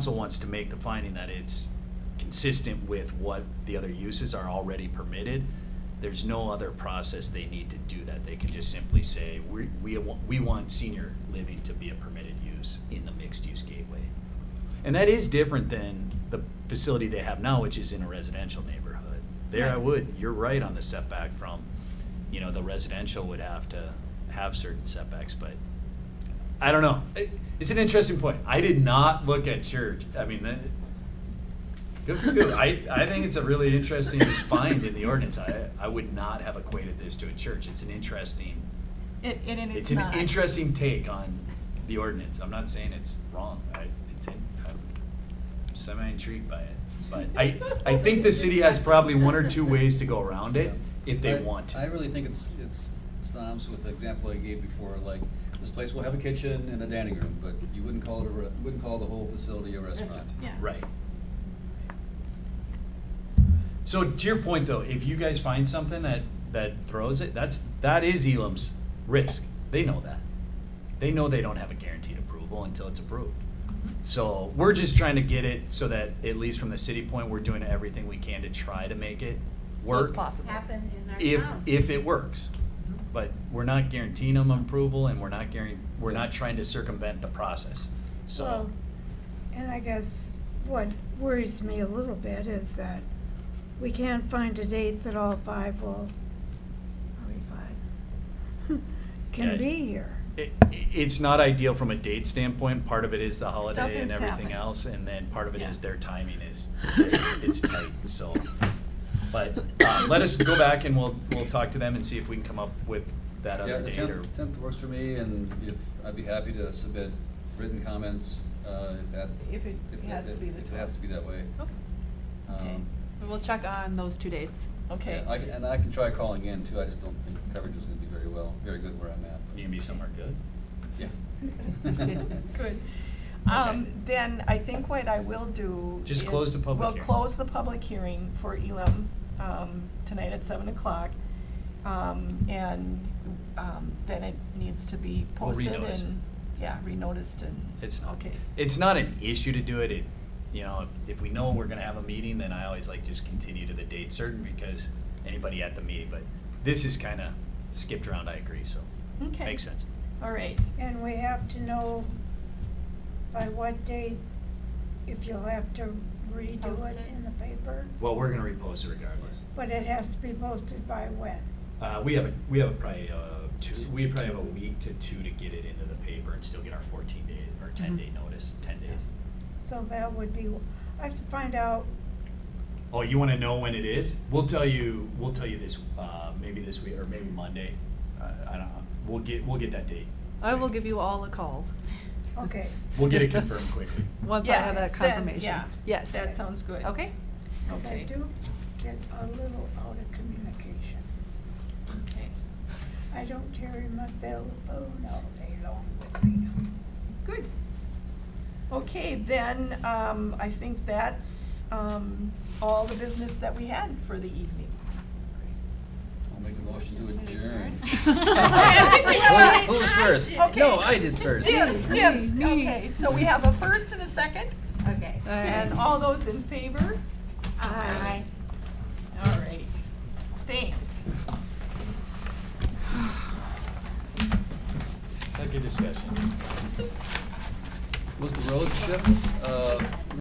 council wants to make the finding that it's consistent with what the other uses are already permitted, there's no other process they need to do that. They can just simply say, we want senior living to be a permitted use in the mixed-use gateway. And that is different than the facility they have now, which is in a residential neighborhood. There you're right on the setback from, the residential would have to have certain setbacks, but I don't know. It's an interesting point. I did not look at church. I mean, good for you. I think it's a really interesting find in the ordinance. I would not have equated this to a church. It's an interesting, it's an interesting take on the ordinance. I'm not saying it's wrong. I'm semi-intrigued by it. But I think the city has probably one or two ways to go around it if they want to. I really think it's synonymous with the example I gave before, like, this place will have a kitchen and a dining room, but you wouldn't call the whole facility a restaurant. Yeah. Right. So to your point though, if you guys find something that throws it, that is Elam's risk. They know that. They know they don't have a guaranteed approval until it's approved. So we're just trying to get it so that, at least from the city point, we're doing everything we can to try to make it So work. it's possible. Happen in our If town. it works. But we're not guaranteeing them approval, and we're not trying to circumvent the process. So, Well, and I guess what worries me a little bit is that we can't find a date that all five will, are we five? Yeah. Can be here. it's not ideal from a date standpoint. Part of it is the Stuff holiday and is everything happening. else, and then part of it Yeah. is their timing is, it's tight, so. But, let us go back and we'll talk to them and see if we can come up with that Yeah, other the date or. 10th works for me, and I'd be happy to submit written comments, If it has to be the if it has to be that way. Okay. Okay. Um, We'll check on those 2 dates. Okay. yeah, and I can try calling in too, I just don't think coverage is gonna be very good where I'm at. You can be somewhere good. Yeah. Good. Okay. Then I think what I will do Just is close the public hearing. We'll close the public hearing for Elam, tonight at 7:00. Then it needs to be We'll posted renotice. and, renoticed and. It's not, Okay. it's not an issue to do it. If we know we're gonna have a meeting, then I always like just continue to the date certain because anybody at the meeting, but this is kinda skipped around, I agree, so. Okay. Makes sense. All right. And we have to know by what date, if you'll have to redo Post it it. in the paper, Well, we're gonna repost it regardless. but it has to be posted by when? We have probably have a week to 2 to get it into the paper and still get our 14 day or 10-day notice, 10 days. So that would be, I have to find out, Oh, you wanna know when it is? We'll tell you this, maybe this week, or maybe Monday. I don't know. We'll get that date. I will give you all a call okay. We'll get it confirmed quickly. once I Yeah, have that send- confirmation. yeah. Yes. That sounds good. Okay. 'Cause I Okay. do get a little out of communication. Okay. I don't carry my cell phone all day long with me. Good. Okay, then, I think that's, all the business that we had for the evening. I'll make a motion to adjourn. I think we have Who was first? Okay. No, I did first. Dibs. Me. Okay, so we have a first and a second, Okay. and all those in favor? Aye. All right, thanks. Had a good discussion. Was the road shift,